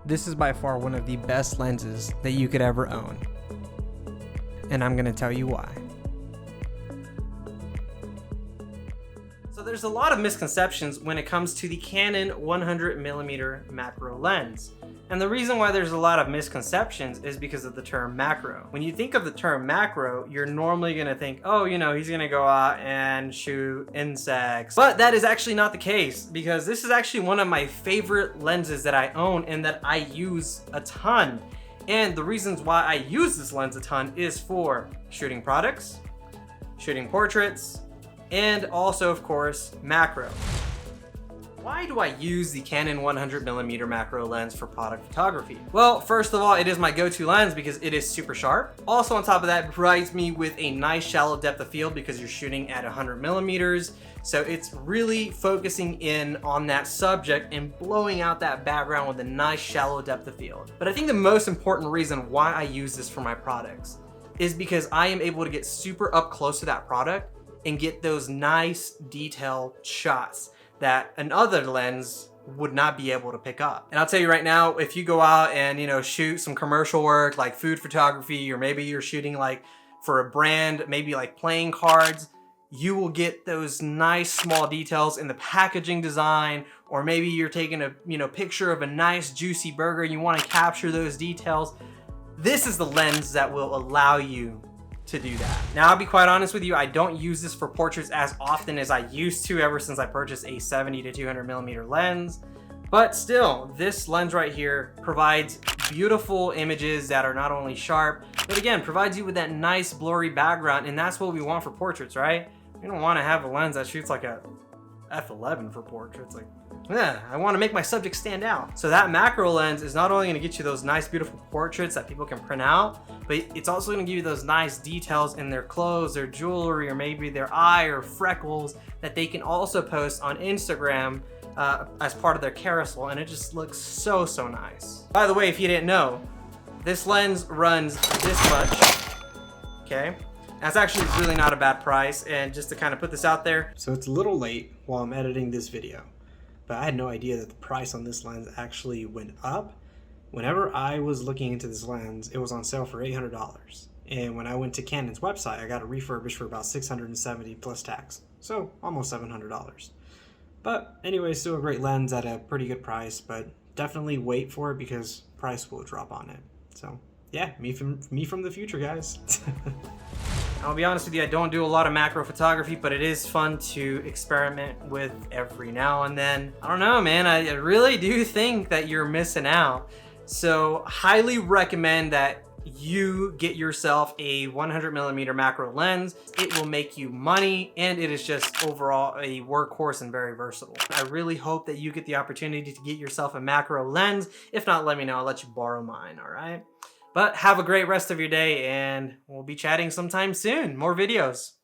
This is by far one of the best lenses that you could ever own. And I'm gonna tell you why. So there's a lot of misconceptions when it comes to the Canon 100mm macro lens. And the reason why there's a lot of misconceptions is because of the term macro. When you think of the term macro, you're normally gonna think, oh, you know, he's gonna go out and shoot insects. But that is actually not the case, because this is actually one of my favorite lenses that I own and that I use a ton. And the reasons why I use this lens a ton is for shooting products, shooting portraits, and also, of course, macro. Why do I use the Canon 100mm macro lens for product photography? Well, first of all, it is my go-to lens because it is super sharp. Also, on top of that, it provides me with a nice shallow depth of field because you're shooting at 100mm. So it's really focusing in on that subject and blowing out that background with a nice shallow depth of field. But I think the most important reason why I use this for my products is because I am able to get super up close to that product and get those nice detailed shots that another lens would not be able to pick up. And I'll tell you right now, if you go out and, you know, shoot some commercial work like food photography, or maybe you're shooting like for a brand, maybe like playing cards, you will get those nice small details in the packaging design, or maybe you're taking a, you know, picture of a nice juicy burger and you want to capture those details. This is the lens that will allow you to do that. Now, I'll be quite honest with you, I don't use this for portraits as often as I used to ever since I purchased a 70 to 200mm lens. But still, this lens right here provides beautiful images that are not only sharp, but again, provides you with that nice blurry background, and that's what we want for portraits, right? We don't want to have a lens that shoots like a f11 for portraits. Like, yeah, I want to make my subject stand out. So that macro lens is not only going to get you those nice, beautiful portraits that people can print out, but it's also going to give you those nice details in their clothes, their jewelry, or maybe their eye or freckles that they can also post on Instagram as part of their carousel, and it just looks so, so nice. By the way, if you didn't know, this lens runs this much, okay? That's actually really not a bad price, and just to kind of put this out there. So it's a little late while I'm editing this video, but I had no idea that the price on this lens actually went up. Whenever I was looking into this lens, it was on sale for $800. And when I went to Canon's website, I got it refurbished for about $670 plus tax. So almost $700. But anyway, still a great lens at a pretty good price, but definitely wait for it because price will drop on it. So yeah, me from the future, guys. I'll be honest with you, I don't do a lot of macro photography, but it is fun to experiment with every now and then. I don't know, man, I really do think that you're missing out. So highly recommend that you get yourself a 100mm macro lens. It will make you money, and it is just overall a workhorse and very versatile. I really hope that you get the opportunity to get yourself a macro lens. If not, let me know, I'll let you borrow mine, all right? But have a great rest of your day, and we'll be chatting sometime soon. More videos.